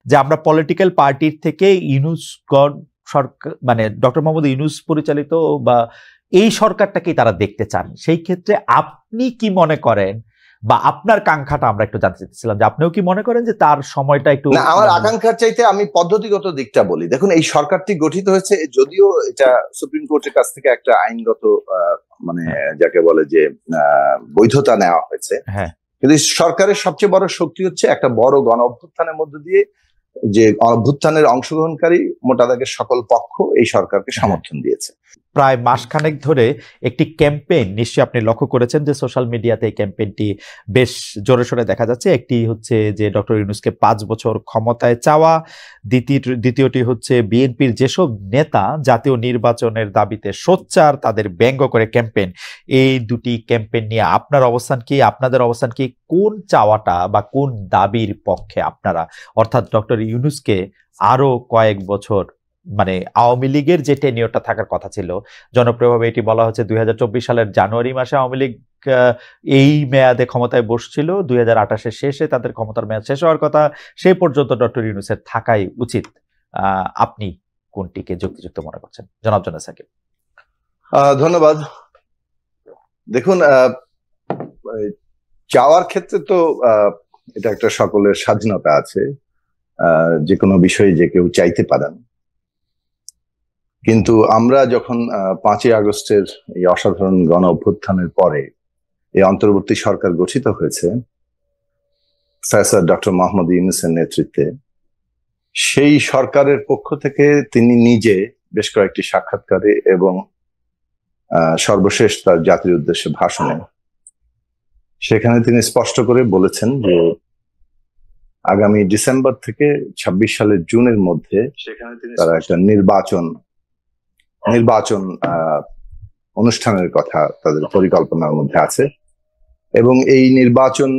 যে আমরা পলিটিক্যাল পার্টির থেকে ইউনূসগণ সরকার মানে ডক্টর মোহাম্মদ ইউনূস পরিচালিত বা এই সরকারটাকেই তারা দেখতে চান। সেই ক্ষেত্রে আপনি কি মনে করেন বা আপনার কাঙ্ক্ষাটা আমরা একটু জানতে চাচ্ছিলাম যে আপনিও কি মনে করেন যে তার সময়টা একটু? না, আমার আকাঙ্ক্ষার চাইতে আমি পদ্ধতিগত দিকটা বলি। দেখুন, এই সরকারটি গঠিত হয়েছে, যদিও এটা সুপ্রিম কোর্টের কাছ থেকে একটা আইনগত মানে যাকে বলে যে বৈধতা নেওয়া হয়েছে, কিন্তু সরকারের সবচেয়ে বড় শক্তি হচ্ছে একটা বড় গণ অভ্যুত্থানের মধ্য দিয়ে যে অভ্যুত্থানের অংশগ্রহণকারী মোটা দাগের সকল পক্ষ এই সরকারকে সমর্থন দিয়েছে। প্রায় মাসখানেক ধরে একটি ক্যাম্পেইন নিশ্চয়ই আপনি লক্ষ্য করেছেন যে সোশ্যাল মিডিয়াতে এই ক্যাম্পেইনটি বেশ জোরে সোরে দেখা যাচ্ছে। একটি হচ্ছে যে ডক্টর ইউনূসকে 5 বছর ক্ষমতায় চাওয়া, দ্বিতীয়টি হচ্ছে বিএনপির যেসব নেতা জাতীয় নির্বাচনের দাবিতে সোচ্চার তাদের ব্যঙ্গ করে ক্যাম্পেইন। এই দুটি ক্যাম্পেইন নিয়ে আপনার অবস্থান কি, আপনাদের অবস্থান কি? কোন চাওয়াটা বা কোন দাবির পক্ষে আপনারা, অর্থাৎ ডক্টর ইউনূসকে আরো কয়েক বছর মানে আওয়ামী লীগের যে টেনিয়রটা থাকার কথা ছিল, জনপ্রিয়ভাবে এটি বলা হচ্ছে 2024 সালের জানুয়ারি মাসে আওয়ামী লীগ এই মেয়াদে ক্ষমতায় বসছিল, 2028-এর শেষে তাদের ক্ষমতার মেয়াদ শেষ হওয়ার কথা, সেই পর্যন্ত ডক্টর ইউনূসের থাকাই উচিত। আপনি কোনটিকে যুক্তিযুক্ত মনে করছেন, জনাব জোনায়েদ সাকিব? ধন্যবাদ। দেখুন, চাওয়ার ক্ষেত্রে তো এটা একটা সকলের স্বাধীনতা আছে, যে কোনো বিষয়ে যে কেউ চাইতে পারেন। কিন্তু আমরা যখন 5ই আগস্টের এই অসাধারণ গণ অভ্যুত্থানের পরে এই অন্তর্বর্তী সরকার গঠিত হয়েছে প্রফেসর ডক্টর মোহাম্মদ ইউনূসের নেতৃত্বে, সেই সরকারের পক্ষ থেকে তিনি নিজে বেশ কয়েকটি সাক্ষাৎকারে এবং সর্বশেষ তার জাতির উদ্দেশ্যে ভাষণে সেখানে তিনি স্পষ্ট করে বলেছেন যে আগামী ডিসেম্বর থেকে 26 সালের জুনের মধ্যে তারা একটা নির্বাচন অনুষ্ঠানের কথা তাদের পরিকল্পনার মধ্যে আছে, এবং এই নির্বাচন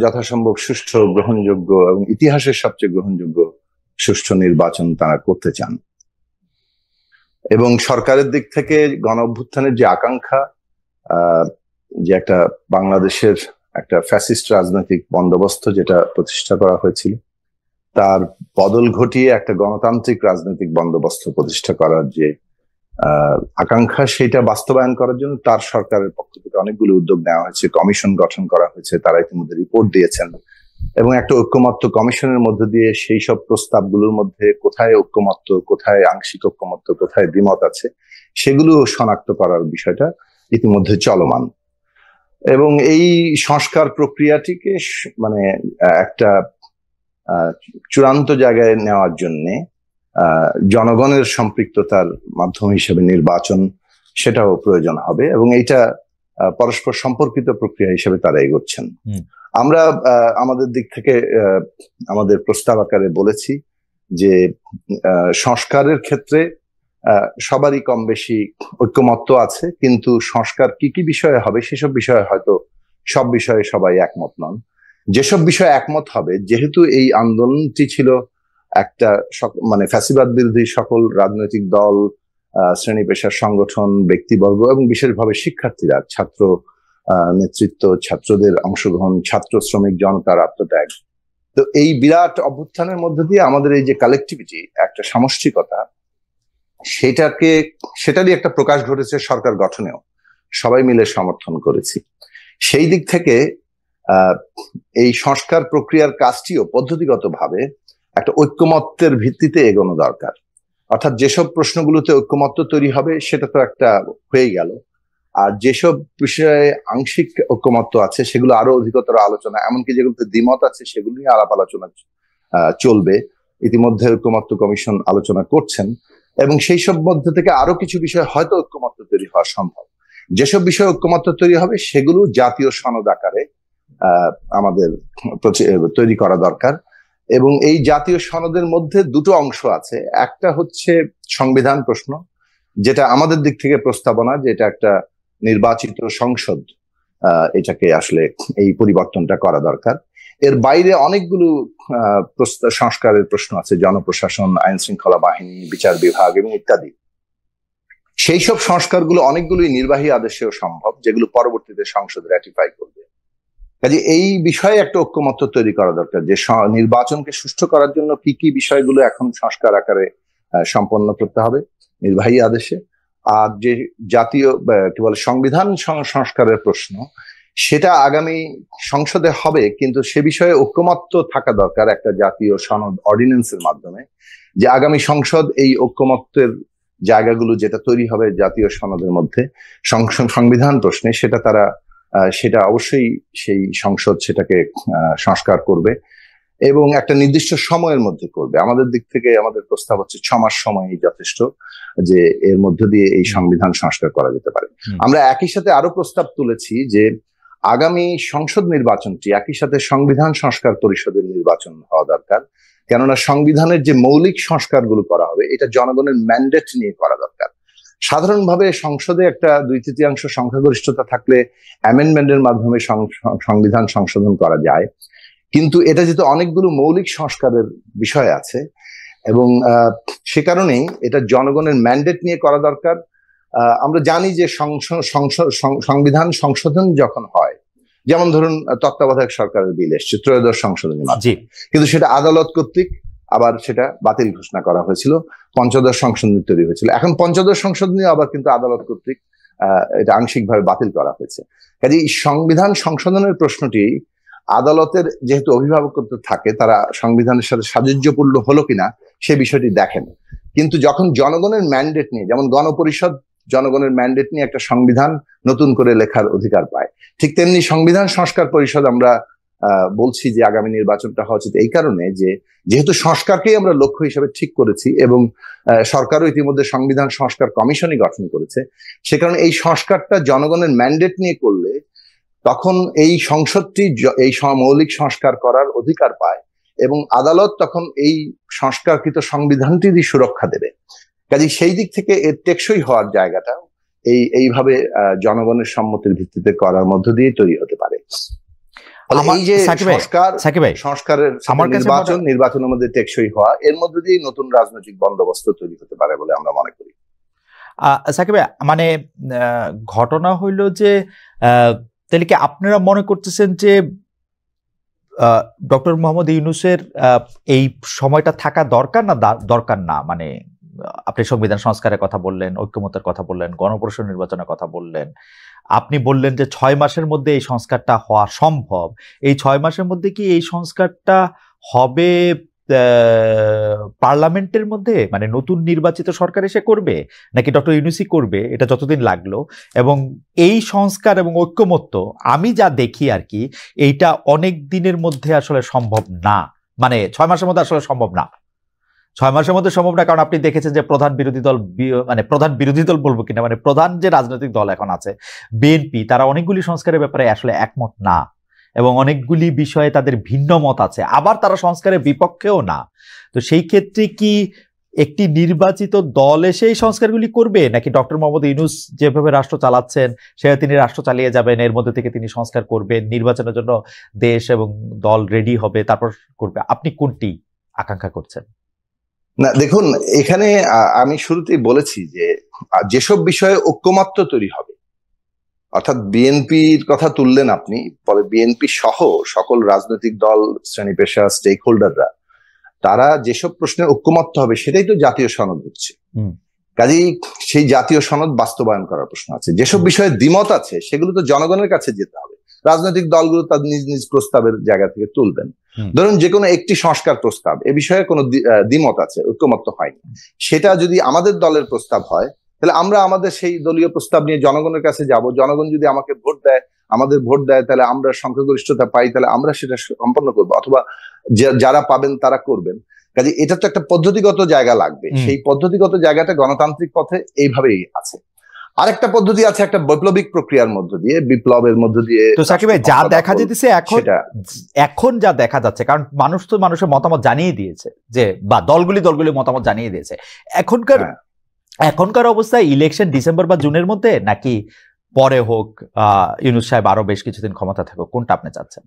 যথাসম্ভব সুষ্ঠু, গ্রহণযোগ্য এবং ইতিহাসের সবচেয়ে গ্রহণযোগ্য সুষ্ঠু নির্বাচন তারা করতে চান। এবং সরকারের দিক থেকে গণ অভ্যুত্থানের যে আকাঙ্ক্ষা, যে একটা বাংলাদেশের একটা ফ্যাসিস্ট রাজনৈতিক বন্দোবস্ত যেটা প্রতিষ্ঠা করা হয়েছিল, তার বদল ঘটিয়ে একটা গণতান্ত্রিক রাজনৈতিক বন্দোবস্ত প্রতিষ্ঠা করার যে আকাঙ্ক্ষা, সেটা বাস্তবায়ন করার জন্য তার সরকারের পক্ষ থেকে অনেকগুলো উদ্যোগ নেওয়া হয়েছে। কমিশন গঠন করা হয়েছে, তারা ইতিমধ্যে রিপোর্ট দিয়েছেন, এবং একটা ঐক্যমত্য কমিশনের মধ্য দিয়ে সেই সব প্রস্তাবগুলোর মধ্যে কোথায় ঐক্যমত্য, কোথায় আংশিক ঐক্যমত্য, কোথায় দ্বিমত আছে, সেগুলো শনাক্ত করার বিষয়টা ইতিমধ্যে চলমান। এবং এই সংস্কার প্রক্রিয়াটিকে মানে একটা চূড়ান্ত জায়গায় নেওয়ার জন্যে জনগণের সম্পৃক্ততার মাধ্যম হিসেবে নির্বাচন, সেটাও প্রয়োজন হবে, এবং এইটা পরস্পর সম্পর্কিত প্রক্রিয়া হিসেবে তারা এগোচ্ছেন। আমরা আমাদের দিক থেকে আমাদের প্রস্তাব আকারে বলেছি যে সংস্কারের ক্ষেত্রে সবারই কম বেশি ঐক্যমত্য আছে, কিন্তু সংস্কার কি কি বিষয়ে হবে সেসব বিষয়ে হয়তো সব বিষয়ে সবাই একমত নন। যেসব বিষয়ে একমত হবে, যেহেতু এই আন্দোলনটি ছিল একটা মানে ফ্যাসিবাদ বিরোধী সকল রাজনৈতিক দল, শ্রেণী পেশার সংগঠন, ব্যক্তিবর্গ এবং বিশেষভাবে শিক্ষার্থীরা, ছাত্র নেতৃত্ব, ছাত্রদের অংশগ্রহণ, ছাত্র শ্রমিক জনতার আত্মত্যাগ, তো এই বিরাট অভ্যুত্থানের মধ্যে দিয়ে আমাদের এই যে কালেকটিভিটি, একটা সামষ্টিকতা, সেটারই একটা প্রকাশ ঘটেছে সরকার গঠনেও। সবাই মিলে সমর্থন করেছি। সেই দিক থেকে এই সংস্কার প্রক্রিয়ার কাজটিও পদ্ধতিগতভাবে একটা ঐক্যমত্যের ভিত্তিতে এগোনো দরকার। অর্থাৎ যেসব প্রশ্নগুলোতে ঐক্যমত্য তৈরি হবে সেটা তো একটা হয়ে গেল, আর যেসব বিষয়ে আংশিক ঐক্যমত্য আছে সেগুলো আরো অধিকতর আলোচনা, এমনকি যেগুলোতে দ্বিমত আছে সেগুলো নিয়ে আলাপ আলোচনা চলবে। ইতিমধ্যে ঐক্যমত্য কমিশন আলোচনা করছেন, এবং সেই সব মধ্যে থেকে আরো কিছু বিষয় হয়তো ঐক্যমত্য তৈরি হওয়া সম্ভব। যেসব বিষয়ে ঐক্যমত্য তৈরি হবে সেগুলো জাতীয় সনদ আকারে আমাদের তৈরি করা দরকার। এবং এই জাতীয় সনদের মধ্যে দুটো অংশ আছে। একটা হচ্ছে সংবিধান প্রশ্ন, যেটা আমাদের দিক থেকে প্রস্তাবনা, যেটা একটা নির্বাচিত সংসদ, এটাকে আসলে এই পরিবর্তনটা করা দরকার। এর বাইরে অনেকগুলো সংস্কারের প্রশ্ন আছে, জনপ্রশাসন, আইন শৃঙ্খলা বাহিনী, বিচার বিভাগ এবং ইত্যাদি। সেই সব সংস্কারগুলো অনেকগুলোই নির্বাহী আদেশেও সম্ভব, যেগুলো পরবর্তীতে সংসদ র্যাটিফাই করবে। কাজে এই বিষয়ে একটা ঐক্যমত্য তৈরি করা দরকার যে নির্বাচনকে সুষ্ঠু করার জন্য কি কি বিষয়গুলো এখন সংস্কার আকারে সম্পন্ন করতে হবে নির্বাহী আদেশে, আর যে জাতীয় কি বলে সংবিধান সংস্কারের প্রশ্ন, সেটা আগামী সংসদে হবে, কিন্তু সে বিষয়ে ঐক্যমত্য থাকা দরকার একটা জাতীয় সনদ অর্ডিন্যান্সের মাধ্যমে, যে আগামী সংসদ এই ঐক্যমত্যের জায়গাগুলো যেটা তৈরি হবে জাতীয় সনদের মধ্যে সংবিধান প্রশ্নে, সেটা অবশ্যই সেই সংসদ সেটাকে সংস্কার করবে এবং একটা নির্দিষ্ট সময়ের মধ্যে করবে। আমাদের দিক থেকে আমাদের প্রস্তাব হচ্ছে 6 মাস সময়ই যথেষ্ট, যে এর মধ্য দিয়ে এই সংবিধান সংস্কার করা যেতে পারে। আমরা একই সাথে আরো প্রস্তাব তুলেছি যে আগামী সংসদ নির্বাচনটি একই সাথে সংবিধান সংস্কার পরিষদের নির্বাচন হওয়া দরকার, কেননা সংবিধানের যে মৌলিক সংস্কারগুলো করা হবে এটা জনগণের ম্যান্ডেট নিয়ে করা দরকার। সাধারণভাবে সংসদে একটা 2/3 সংখ্যাগরিষ্ঠতা থাকলে অ্যামেন্ডমেন্টের মাধ্যমে সংবিধান সংশোধন করা যায়, কিন্তু এটা যেহেতু অনেকগুলো মৌলিক সংস্কারের বিষয় আছে এবং সে কারণেই এটা জনগণের ম্যান্ডেট নিয়ে করা দরকার। আমরা জানি যে সংবিধান সংশোধন যখন হয়, যেমন ধরুন তত্ত্বাবধায়ক সরকারের বিল এসছে 13th সংশোধনী মাধ্যমে, কিন্তু সেটা আদালত কর্তৃক আবার সেটা বাতিল ঘোষণা করা হয়েছিল, 15th সংশোধনী তৈরি হয়েছিল। এখন 15th সংশোধনী আবার কিন্তু আদালত কর্তৃক এটা আংশিকভাবে বাতিল করা হয়েছে। কাজে এই সংবিধান সংশোধনের প্রশ্নটি আদালতের যেহেতু অভিভাবকত্ব থাকে, তারা সংবিধানের সাথে সাযুজ্যপূর্ণ হলো কিনা সে বিষয়টি দেখেন, কিন্তু যখন জনগণের ম্যান্ডেট নিয়ে, যেমন গণপরিষদ জনগণের ম্যান্ডেট নিয়ে একটা সংবিধান নতুন করে লেখার অধিকার পায়, ঠিক তেমনি সংবিধান সংস্কার পরিষদ আমরা বলছি যে আগামী নির্বাচনটা হওয়া উচিত এই কারণে যে যেহেতু সংস্কারকেই আমরা লক্ষ্য হিসেবে ঠিক করেছি এবং সরকারও ইতিমধ্যে সংবিধান সংস্কার কমিশনই গঠন করেছে, সে কারণে এই সংস্কারটা জনগণের ম্যান্ডেট নিয়ে করলে তখন এই সংসদটি এই মৌলিক সংস্কার করার অধিকার পায় এবং আদালত তখন এই সংস্কারকৃত সংবিধানটিরই সুরক্ষা দেবে। কাজে সেই দিক থেকে এর টেকসই হওয়ার জায়গাটা এইভাবে জনগণের সম্মতির ভিত্তিতে করার মধ্য দিয়ে তৈরি হতে পারে। এই যে সংস্কারের নির্বাচনের মধ্যে টেকসই হওয়া, এর মধ্য দিয়ে নতুন রাজনৈতিক বন্দোবস্ত তৈরি হতে পারে বলে আমরা মনে করি। সাকিব ভাই, মানে ঘটনা হইল যে তাহলে কি আপনারা মনে করতেছেন যে ডক্টর মোহাম্মদ ইউনূসের এই সময়টা থাকা দরকার না দরকার না? মানে আপনি সংবিধান সংস্কারের কথা বললেন, ঐক্যমত্যের কথা বললেন, গণপরিষদ নির্বাচনের কথা বললেন, আপনি বললেন যে 6 মাসের মধ্যে এই সংস্কারটা হওয়া সম্ভব। এই 6 মাসের মধ্যে কি এই সংস্কারটা হবে পার্লামেন্টের মধ্যে, মানে নতুন নির্বাচিত সরকার এসে করবে, নাকি ডক্টর ইউনূসই করবে? এটা যতদিন লাগলো, এবং এই সংস্কার এবং ঐক্যমত্য আমি যা দেখি আর কি, এইটা অনেক দিনের মধ্যে আসলে সম্ভব না, মানে 6 মাসের মধ্যে আসলে সম্ভব না। 6 মাসের মধ্যে সম্ভব না, কারণ আপনি দেখেছেন যে প্রধান বিরোধী দল বলবো কিনা, মানে প্রধান যে রাজনৈতিক দল এখন আছে বিএনপি, তারা অনেকগুলি সংস্কারের ব্যাপারে আসলে একমত না এবং অনেকগুলি বিষয়ে তাদের ভিন্ন মত আছে, আবার তারা সংস্কারের বিপক্ষেও না। তো সেই ক্ষেত্রে কি একটি নির্বাচিত দল এসে এই সংস্কারগুলি করবে, নাকি ডক্টর মোহাম্মদ ইউনূস যেভাবে রাষ্ট্র চালাচ্ছেন সেভাবে তিনি রাষ্ট্র চালিয়ে যাবেন, এর মধ্যে থেকে তিনি সংস্কার করবেন, নির্বাচনের জন্য দেশ এবং দল রেডি হবে, তারপর করবে? আপনি কোনটি আকাঙ্ক্ষা করছেন? না, দেখুন, এখানে আমি শুরুতেই বলেছি যে যেসব বিষয়ে ঐক্যমত্য তৈরি হবে, অর্থাৎ বিএনপির কথা তুললেন আপনি, পরে বিএনপি সহ সকল রাজনৈতিক দল, শ্রেণী পেশা, স্টেক হোল্ডাররা, তারা যেসব প্রশ্নে ঐক্যমত্য হবে সেটাই তো জাতীয় সনদ হচ্ছে। কাজেই সেই জাতীয় সনদ বাস্তবায়ন করার প্রশ্ন আছে। যেসব বিষয়ে দ্বিমত আছে সেগুলো তো জনগণের কাছে যেতে হবে, রাজনৈতিক দলগুলো তার নিজ নিজ প্রস্তাবের জায়গা থেকে তুলবেন। ধরুন যে কোনো একটি সংস্কার প্রস্তাব, এ বিষয়ে কোনো দ্বিমত আছে, ঐক্যমত্য হয়নি, সেটা যদি আমাদের দলের প্রস্তাব হয় তাহলে আমরা আমাদের সেই দলীয় প্রস্তাব নিয়ে জনগণের কাছে যাব। জনগণ যদি আমাকে ভোট দেয়, আমাদের ভোট দেয়, তাহলে আমরা সংখ্যাগরিষ্ঠতা পাই, তাহলে আমরা সেটা সম্পন্ন করবো, অথবা যারা পাবেন তারা করবেন। কাজে এটা তো একটা পদ্ধতিগত জায়গা লাগবে, সেই পদ্ধতিগত জায়গাটা গণতান্ত্রিক পথে এইভাবেই আছে। আরেকটা পদ্ধতি আছে একটা বৈপ্লবিক প্রক্রিয়ার মধ্য দিয়ে, বিপ্লবের মধ্য দিয়ে। তো সাকিব ভাই, যা দেখা যেতেছে এখন যা দেখা যাচ্ছে, কারণ মানুষ তো মানুষের মতামত জানিয়ে দিয়েছে, যে বা দলগুলি মতামত জানিয়ে দিয়েছে, এখনকার অবস্থায় ইলেকশন ডিসেম্বর বা জুনের মধ্যে, নাকি পরে হোক, ইউনূস সাহেব আরো বেশ কিছুদিন ক্ষমতা থাকুক, কোনটা আপনি চাচ্ছেন?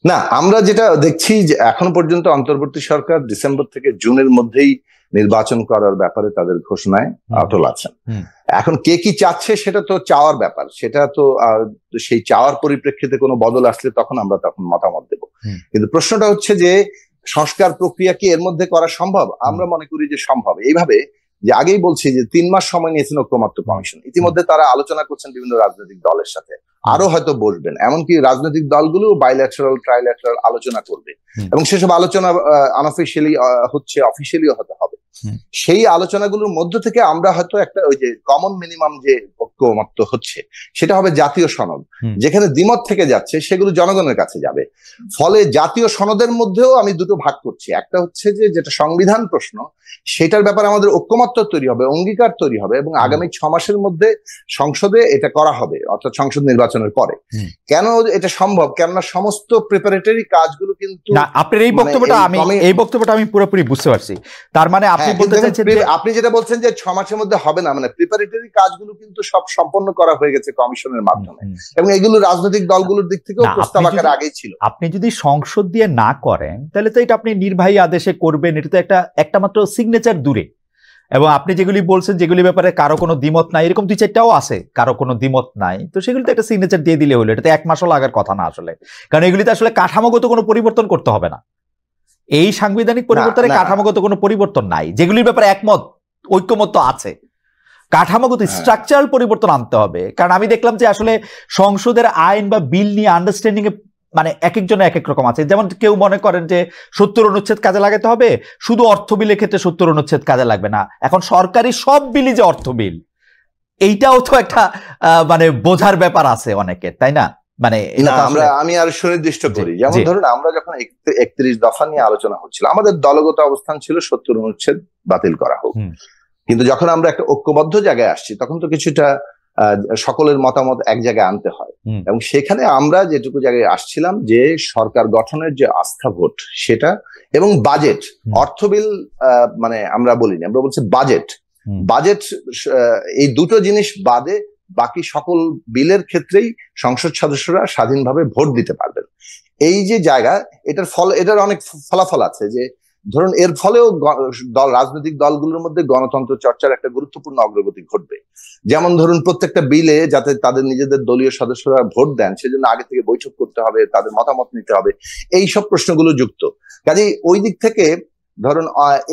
না, আমরা যেটা দেখছি যে এখন পর্যন্ত অন্তর্বর্তী সরকার ডিসেম্বর থেকে জুনের মধ্যেই নির্বাচন করার ব্যাপারে তাদের ঘোষণায় অটল আছেন। এখন কে কি চাচ্ছে সেটা তো চাওয়ার ব্যাপার, সেটা তো সেই চাওয়ার পরিপ্রেক্ষিতে কোনো বদল আসলে তখন মতামত দেব। কিন্তু প্রশ্নটা হচ্ছে যে সংস্কার প্রক্রিয়া কি এর মধ্যে করা সম্ভব? আমরা মনে করি যে সম্ভব। এইভাবে যে আগেই বলছি যে 3 মাস সময় নিয়েছেন ঐক্যমত্য কমিশন, ইতিমধ্যে তারা আলোচনা করছেন বিভিন্ন রাজনৈতিক দলের সাথে, আরো হয়তো বসবেন, এমনকি রাজনৈতিক দলগুলো বাইল্যাটারাল ট্রাইল্যাটারাল আলোচনা করবে এবং সেসব আলোচনা আনঅফিশিয়ালি হচ্ছে, অফিসিয়ালিও হতে হবে। সেই আলোচনাগুলোর মধ্য থেকে আমরা হয়তো একটা ওই যে কমন মিনিমাম যে ঐক্যমত্য হচ্ছে সেটা হবে জাতীয় সনদ, যেখানে দ্বিমত থেকে যাচ্ছে সেগুলো জনগণের কাছে যাবে। ফলে জাতীয় সনদের মধ্যেও আমি দুটো ভাগ করছি, একটা হচ্ছে যে যেটা সংবিধান প্রশ্ন সেটার ব্যাপারে আমাদের ঐক্যমত্য তৈরি হবে, অঙ্গীকার তৈরি হবে এবং আগামী 6 মাসের মধ্যে সংসদে এটা করা হবে, অর্থাৎ সংসদ নির্বাচনের পরে। কেন এটা সম্ভব? কেননা সমস্ত প্রিপারেটরি কাজগুলো কিন্তু আপনার এই বক্তব্যটা আমি পুরোপুরি বুঝতে পারছি। তার মানে আপনি বলতে চাইছেন যে আপনি যেটা বলছেন যে 6 মাসের মধ্যে হবে না, মানে প্রিপারেটরি কাজগুলো কিন্তু সব সম্পন্ন করা হয়ে গেছে কমিশনের মাধ্যমে এবং এগুলো রাজনৈতিক দলগুলোর দিক থেকেও প্রস্তাব আকারে আগেই ছিল। আপনি যদি সংসদ দিয়ে না করেন তাহলে তো এটা আপনি নির্বাহী আদেশে করবেন, এটা তো একটা মাত্র সিগনেচার দূরে। এবং আপনি যেগুলি বলছেন যেগুলি ব্যাপারে কারো কোনো দ্বিমত নাই, এরকম 2-4টাও আছে কারো কোনো দ্বিমত নাই, তো সেগুলিতে একটা সিগনেচার দিয়ে দিলে হলো। এটাতে 1 মাসও লাগার কথা না আসলে, কারণ এগুলিতে আসলে কাঠামোগত কোনো পরিবর্তন করতে হবে না। এই সাংবিধানিক পরিবর্তনে কাঠামোগত কোনো পরিবর্তন নাই, যেগুলির ব্যাপারে ঐক্যমত্য আছে। কাঠামোগত স্ট্রাকচারাল পরিবর্তন আনতে হবে। কারণ আমি দেখলাম যে আসলে সংসদের আইন বা বিল নিয়ে আন্ডারস্ট্যান্ডিং এ মানে এক একজনের এক এক রকম আছে। যেমন কেউ মনে করেন যে 70 অনুচ্ছেদ কাজে লাগাতে হবে, শুধু অর্থ বিলের ক্ষেত্রে 70 অনুচ্ছেদ কাজে লাগবে না। এখন সরকারি সব বিলই যে অর্থ বিল, এইটাও তো একটা মানে বোঝার ব্যাপার আছে অনেকের, তাই না? মানে আমি আর সুনির্দিষ্ট করি, যেমন ধরুন আমরা যখন 31 দফা নিয়ে আলোচনা হচ্ছিল, আমাদের দলগত অবস্থান ছিল 70 অনুচ্ছেদ বাতিল করা হোক। কিন্তু যখন আমরা একটা ঐক্যবদ্ধ জায়গায় আসছি তখন তো কিছুটা সকলের মতামত এক জায়গায় আনতে হয় এবং সেখানে আমরা যেটুকু জায়গায় আসছিলাম যে সরকার গঠনের যে আস্থা ভোট সেটা এবং বাজেট, অর্থ বিল মানে আমরা বলিনি, আমরা বলছি বাজেট, এই দুটো জিনিস বাদে বাকি সকল বিলের ক্ষেত্রেই সংসদ সদস্যরা স্বাধীনভাবে ভোট দিতে পারবেন। এই যে জায়গা, এটার অনেক ফলাফল আছে। যে ধরুন এর ফলেও রাজনৈতিক দলগুলোর মধ্যে গণতন্ত্র চর্চার একটা গুরুত্বপূর্ণ অগ্রগতি ঘটবে। যেমন ধরুন প্রত্যেকটা বিলে যাতে তাদের নিজেদের দলীয় সদস্যরা ভোট দেন সেজন্য আগে থেকে বৈঠক করতে হবে, তাদের মতামত নিতে হবে, এই সব প্রশ্নগুলো যুক্ত। কাজেই ওই দিক থেকে ধরুন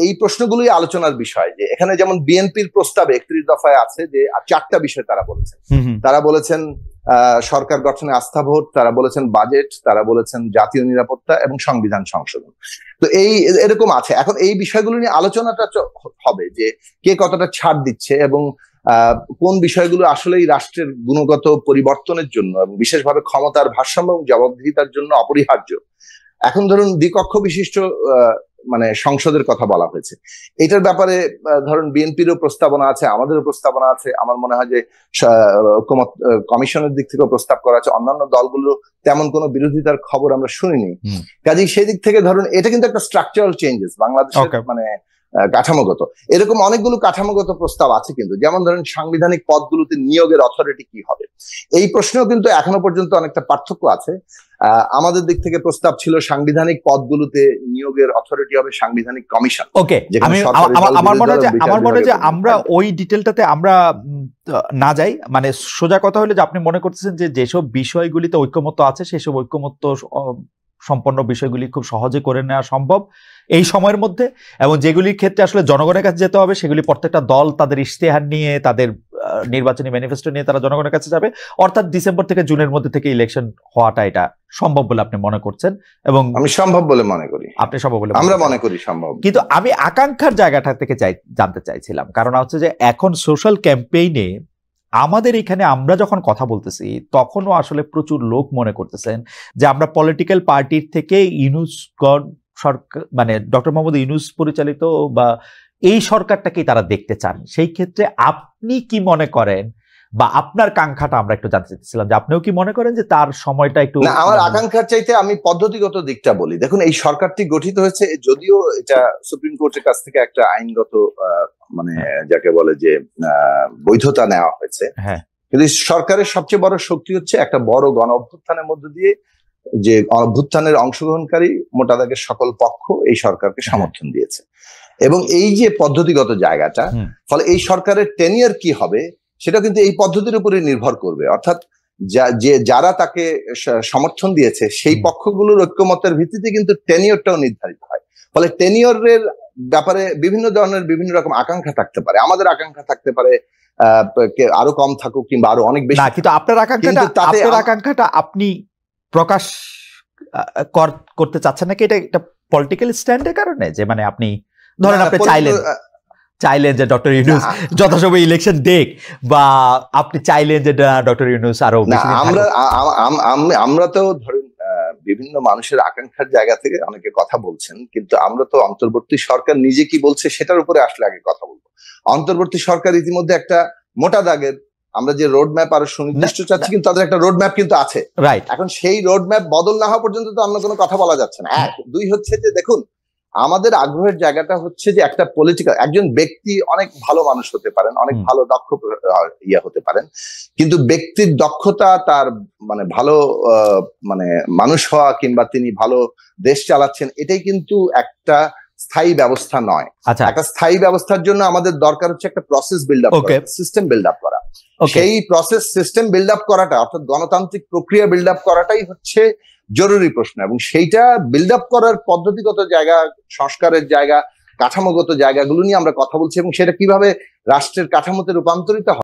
এই প্রশ্নগুলোই আলোচনার বিষয়। যে এখানে যেমন বিএনপির প্রস্তাবে 31 দফায় আছে যে 4টা বিষয় তারা বলেছেন সরকার গঠনে আস্থা ভোট, তারা বলেছেন বাজেট, তারা বলেছেন জাতীয় নিরাপত্তা এবং সংবিধান সংশোধন। তো এরকম আছে। এখন এই বিষয়গুলো নিয়ে আলোচনাটা হবে যে কে কতটা ছাড় দিচ্ছে এবং কোন বিষয়গুলো আসলেই রাষ্ট্রের গুণগত পরিবর্তনের জন্য এবং বিশেষভাবে ক্ষমতার ভারসাম্য এবং জবাবদিহিতার জন্য অপরিহার্য। এখন ধরুন দ্বিকক্ষ বিশিষ্ট মানে সংসদের কথা বলা হয়েছে, এটার ব্যাপারে ধরুন বিএনপিরও প্রস্তাবনা আছে, আমাদেরও প্রস্তাবনা আছে, আমার মনে হয় যে কমিশনের দিক থেকেও প্রস্তাব করা আছে, অন্যান্য দলগুলো তেমন কোনো বিরোধিতার খবর আমরা শুনিনি। কাজেই সেই দিক থেকে ধরুন এটা কিন্তু একটা স্ট্রাকচারাল চেঞ্জেস বাংলাদেশের মানে কাঠামোগত, এরকম অনেকগুলো কাঠামোগত প্রস্তাব আছে। কিন্তু যেমন ধরেন সাংবিধানিক পদগুলোতে নিয়োগের অথরিটি কি হবে, এই প্রশ্নেও কিন্তু এখনো পর্যন্ত অনেকটা পার্থক্য আছে। আমাদের দিক থেকে প্রস্তাব ছিল সাংবিধানিক পদগুলোতে নিয়োগের অথরিটি হবে সাংবিধানিক কমিশন। ওকে, আমার মনে হয় যে আমরা ওই ডিটেলটাতে আমরা না যাই। মানে সোজা কথা হলো যে আপনি মনে করতেছেন যে যেসব বিষয়গুলিতে ঐক্যমত্য আছে সেসব ঐক্যমত্য সম্পন্ন বিষয়গুলি খুব সহজে করে নেওয়া সম্ভব এই সময়ের মধ্যে, এবং যেগুলির ক্ষেত্রে আসলে জনগণের কাছে যেতে হবে সেগুলি প্রত্যেকটা দল তাদের ইশতেহার নিয়ে, তাদের নির্বাচনী ম্যানিফেস্টো নিয়ে তারা জনগণের কাছে যাবে। অর্থাৎ ডিসেম্বর থেকে জুনের মধ্যে থেকে ইলেকশন হওয়াটা এটা সম্ভব বলে আপনি মনে করছেন? এবং আমি সম্ভব বলে মনে করি, আপনি সম্ভব বলে আমরা মনে করি সম্ভব। কিন্তু আমি আকাঙ্ক্ষার জায়গাটা থেকে জানতে চাইছিলাম, কারণ হচ্ছে যে এখন সোশ্যাল ক্যাম্পেইনে আমাদের এখানে আমরা যখন কথা বলতেছি তখনও আসলে প্রচুর লোক মনে করতেছেন যে আমরা পলিটিক্যাল পার্টির থেকে সরকার মানে ডক্টর মোহাম্মদ ইউনূস পরিচালিত বা এই সরকারটাকেই তারা দেখতে চান। সেই ক্ষেত্রে আপনি কি মনে করেন বা আপনার কাঙ্ক্ষাটা আমরা একটু জানতে চাইছিলাম যে আপনিও কি মনে করেন যে তার সময়টা একটু? না, আমার আকাঙ্ক্ষার চাইতে আমি পদ্ধতিগত দিকটা বলি। দেখুন এই সরকারটি গঠিত হয়েছে, যদিও এটা সুপ্রিম কোর্টের কাছ থেকে একটা আইনগত মানে যাকে বলে যে বৈধতা নেওয়া হয়েছে, কিন্তু সরকারের সবচেয়ে বড় শক্তি হচ্ছে একটা বড় গণ অভ্যুত্থানের মধ্য দিয়ে যে অভ্যুত্থানের অংশগ্রহণকারী মোটা দাগের সকল পক্ষ এই সরকারকে সমর্থন দিয়েছে এবং এই যে পদ্ধতিগত জায়গাটা, ফলে এই সরকারের টেনিয়ার কি হবে সেটা কিন্তু এই পদ্ধতির উপরে নির্ভর করবে। অর্থাৎ যারা তাকে সমর্থন দিয়েছে সেই পক্ষগুলোর ঐক্যমতের ভিত্তিতে কিন্তু টেনিয়রটাও নির্ধারিত হয়। ফলে টেনিয়রের ব্যাপারে বিভিন্ন ধরনের বিভিন্ন রকম আকাঙ্ক্ষা থাকতে পারে। আমাদের আকাঙ্ক্ষা থাকতে পারে আরো কম থাকুক কিংবা আরো অনেক বেশি, কিন্তু আপনার আকাঙ্ক্ষাটা আপনি প্রকাশ করতে চাচ্ছেন নাকি এটা একটা পলিটিক্যাল স্ট্যান্ডের কারণে, যে মানে আপনি ধরেন আপনি চাইলেন যে ডক্টর ইউনূস যথাসময়ে ইলেকশন দেখ, বা আপনি চাইলেন যে ডক্টর ইউনূস আরো আমরা তো ধরেন বিভিন্ন মানুষের আকাঙ্ক্ষার জায়গা থেকে অনেকে কথা বলছেন, কিন্তু আমরা তো অন্তর্বর্তী সরকার নিজে কি বলছে সেটার উপরে আসলে আগে কথা বলবো। অন্তর্বর্তী সরকার ইতিমধ্যে একটা মোটা দাগের আমরা যে রোড ম্যাপ আরো সুনির্দিষ্ট চাচ্ছি, কিন্তু তাদের একটা রোড ম্যাপ কিন্তু আছে, রাইট। এখন সেই রোড ম্যাপ বদল না হওয়া পর্যন্ত তো অন্য কোনো কথা বলা যাচ্ছে না। এক, দুই হচ্ছে যে দেখুন আমাদের আগ্রহের জায়গাটা হচ্ছে যে একটা পলিটিক্যাল, একজন ব্যক্তি অনেক ভালো মানুষ হতে পারেন, অনেক ভালো দক্ষ হতে পারেন, কিন্তু ব্যক্তির দক্ষতা তার মানে ভালো মানে মানুষ হওয়া কিংবা তিনি ভালো দেশ চালাচ্ছেন এটাই কিন্তু একটা স্থায়ী ব্যবস্থা নয়। একটা স্থায়ী ব্যবস্থার জন্য আমাদের দরকার হচ্ছে একটা প্রসেস বিল্ড আপ করা, সিস্টেম বিল্ড আপ করা। সেই প্রসেস সিস্টেম বিল্ড আপ করাটা অর্থাৎ গণতান্ত্রিক প্রক্রিয়া বিল্ড আপ করাটাই হচ্ছে জরুরি প্রশ্ন, এবং সেইটা বিল্ড আপ করার পদ্ধতিগত জায়গা, সংস্কারের জায়গা, কাঠামোগত জায়গাগুলো নিয়ে আমরা কথা বলছি, এবং সেটা কিভাবে রাষ্ট্রের কাঠামোতে রূপান্তরিত হয়